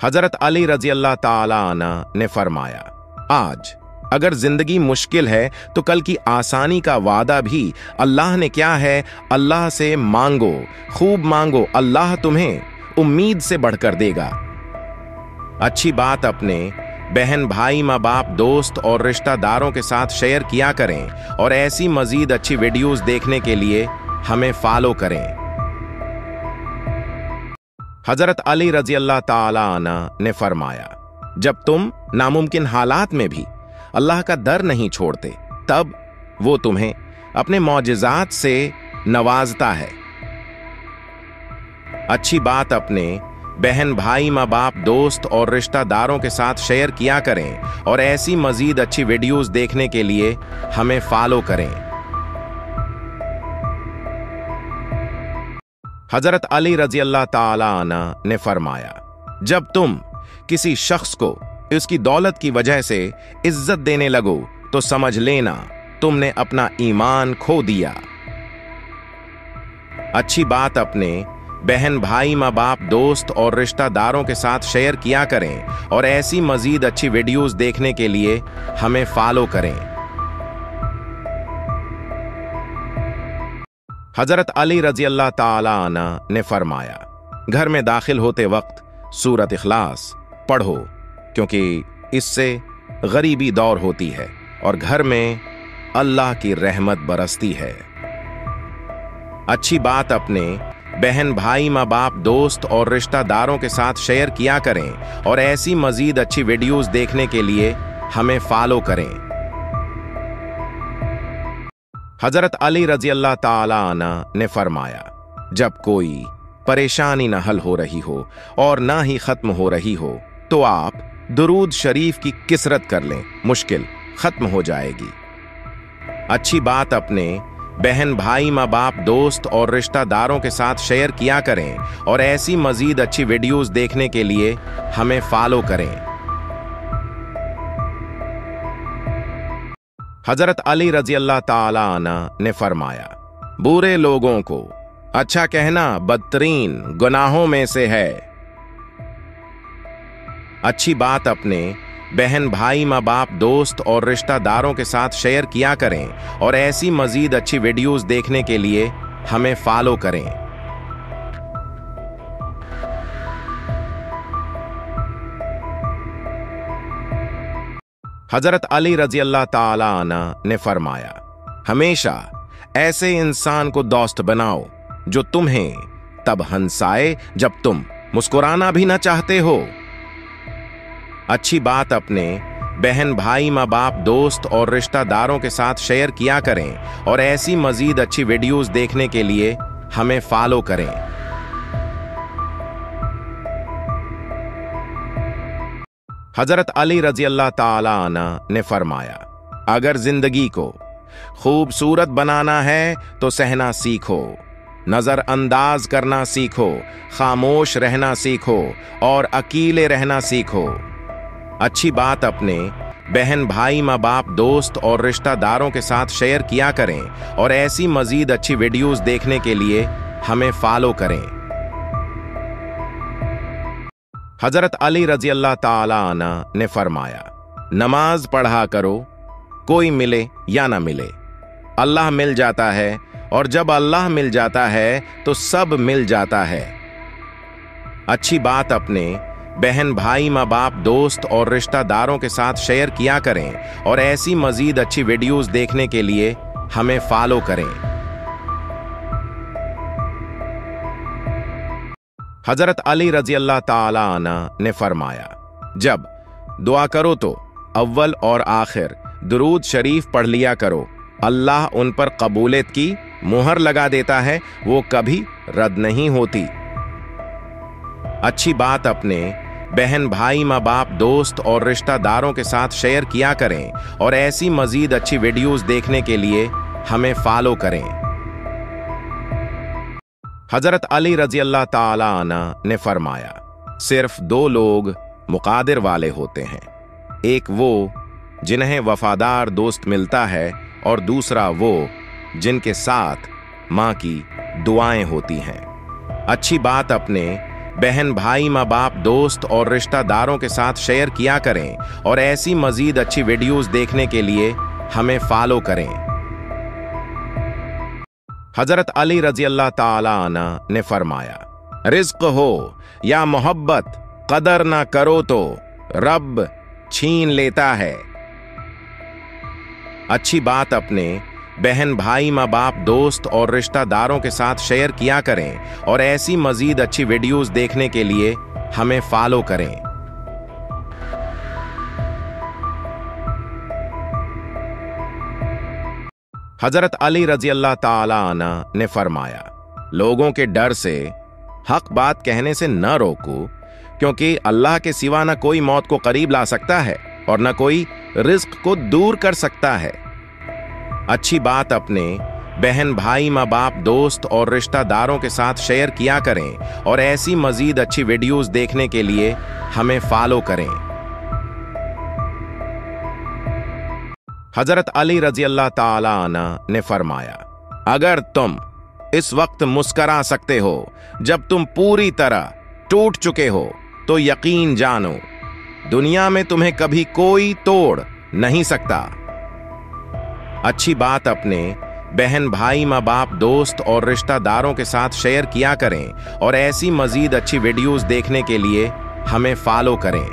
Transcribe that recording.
हजरत अली रजी अल्लाह ताला अन्हु ने फरमाया, आज अगर जिंदगी मुश्किल है तो कल की आसानी का वादा भी अल्लाह ने क्या है। अल्लाह से मांगो, खूब मांगो, अल्लाह तुम्हें उम्मीद से बढ़कर देगा। अच्छी बात अपने बहन भाई माँ बाप दोस्त और रिश्तेदारों के साथ शेयर किया करें और ऐसी मजीद अच्छी वीडियोस देखने के लिए हमें फॉलो करें। हजरत अली रजी अल्लाह ताला अन्हु ने फरमाया, जब तुम नामुमकिन हालात में भी अल्लाह का डर नहीं छोड़ते तब वो तुम्हें अपने मौजिज़ात से नवाजता है। अच्छी बात अपने बहन भाई माँ बाप दोस्त और रिश्तेदारों के साथ शेयर किया करें और ऐसी मजीद अच्छी वीडियोस देखने के लिए हमें फॉलो करें। हजरत अली रजी अल्लाह ताला अन्हु ने फरमाया, जब तुम किसी शख्स को उसकी दौलत की वजह से इज्जत देने लगो तो समझ लेना तुमने अपना ईमान खो दिया। अच्छी बात अपने बहन भाई माँ बाप दोस्त और रिश्तेदारों के साथ शेयर किया करें और ऐसी मजीद अच्छी वीडियोस देखने के लिए हमें फॉलो करें। हजरत अली रजी अल्लाह ताला अन्हु ने फरमाया, घर में दाखिल होते वक्त सूरत इखलास पढ़ो क्योंकि इससे गरीबी दौर होती है और घर में अल्लाह की रहमत बरसती है। अच्छी बात अपने बहन भाई माँ बाप दोस्त और रिश्तेदारों के साथ शेयर किया करें और ऐसी मजीद अच्छी वीडियोस देखने के लिए हमें फॉलो करें। हजरत अली रजी अल्लाह ताला अन्हु ने फरमाया, जब कोई परेशानी न हल हो रही हो और ना ही खत्म हो रही हो तो आप दुरूद शरीफ की किसरत कर लें, मुश्किल खत्म हो जाएगी। अच्छी बात अपने बहन भाई माँ बाप दोस्त और रिश्तेदारों के साथ शेयर किया करें और ऐसी मजीद अच्छी वीडियोस देखने के लिए हमें फॉलो करें। हजरत अली रजी अल्लाह ताला अन्हु ने फरमाया, बुरे लोगों को अच्छा कहना बदतरीन गुनाहों में से है। अच्छी बात अपने बहन भाई माँ बाप दोस्त और रिश्तेदारों के साथ शेयर किया करें और ऐसी मजीद अच्छी वीडियोस देखने के लिए हमें फॉलो करें। हजरत अली रजी अल्लाह ताला अन्हु ने फरमाया, हमेशा ऐसे इंसान को दोस्त बनाओ जो तुम्हें तब हंसाए जब तुम मुस्कुराना भी ना चाहते हो। अच्छी बात अपने बहन भाई माँ बाप दोस्त और रिश्तेदारों के साथ शेयर किया करें और ऐसी मजीद अच्छी वीडियोस देखने के लिए हमें फॉलो करें। हजरत अली रजी अल्लाह ताला अन्हु ने फरमाया, अगर जिंदगी को खूबसूरत बनाना है तो सहना सीखो, नजरअंदाज करना सीखो, खामोश रहना सीखो और अकेले रहना सीखो। अच्छी बात अपने बहन भाई माँ बाप दोस्त और रिश्तेदारों के साथ शेयर किया करें और ऐसी मजीद अच्छी वीडियोस देखने के लिए हमें फॉलो करें। हजरत अली रजी अल्लाह ताला अन्हु ने फरमाया, नमाज पढ़ा करो, कोई मिले या ना मिले अल्लाह मिल जाता है और जब अल्लाह मिल जाता है तो सब मिल जाता है। अच्छी बात अपने बहन भाई माँ बाप दोस्त और रिश्तेदारों के साथ शेयर किया करें और ऐसी मजीद अच्छी वीडियोस देखने के लिए हमें फॉलो करें। हजरत अली रजी अल्लाह ताला अन्हु ने फरमाया, जब दुआ करो तो अव्वल और आखिर दुरूद शरीफ पढ़ लिया करो, अल्लाह उन पर कबूलियत की मुहर लगा देता है, वो कभी रद्द नहीं होती। अच्छी बात अपने बहन भाई माँ बाप दोस्त और रिश्तेदारों के साथ शेयर किया करें और ऐसी मजीद अच्छी वीडियोस देखने के लिए हमें फॉलो करें। हजरत अली रजी अल्लाह ताला अन्हु ने फरमाया, सिर्फ दो लोग मुकादिर वाले होते हैं, एक वो जिन्हें वफादार दोस्त मिलता है और दूसरा वो जिनके साथ माँ की दुआएं होती हैं। अच्छी बात अपने बहन भाई माँ बाप दोस्त और रिश्तेदारों के साथ शेयर किया करें और ऐसी मजीद अच्छी वीडियोस देखने के लिए हमें फॉलो करें। हजरत अली रजी अल्लाह ताला अन्हु ने फरमाया, रिज्क हो या मोहब्बत कदर ना करो तो रब छीन लेता है। अच्छी बात अपने बहन भाई माँ बाप दोस्त और रिश्तेदारों के साथ शेयर किया करें और ऐसी मजीद अच्छी वीडियोस देखने के लिए हमें फॉलो करें। हजरत अली रजी अल्लाह ताला अन्हु ने फरमाया, लोगों के डर से हक बात कहने से न रोको, क्योंकि अल्लाह के सिवा न कोई मौत को करीब ला सकता है और न कोई रिज्क को दूर कर सकता है। अच्छी बात अपने बहन भाई माँ बाप दोस्त और रिश्तेदारों के साथ शेयर किया करें और ऐसी मजीद अच्छी वीडियोस देखने के लिए हमें फॉलो करें। हजरत अली रजी अल्लाह ताला अन्हु ने फरमाया, अगर तुम इस वक्त मुस्करा सकते हो जब तुम पूरी तरह टूट चुके हो, तो यकीन जानो दुनिया में तुम्हें कभी कोई तोड़ नहीं सकता। अच्छी बात अपने बहन भाई माँ बाप दोस्त और रिश्तेदारों के साथ शेयर किया करें और ऐसी मजीद अच्छी वीडियोस देखने के लिए हमें फॉलो करें।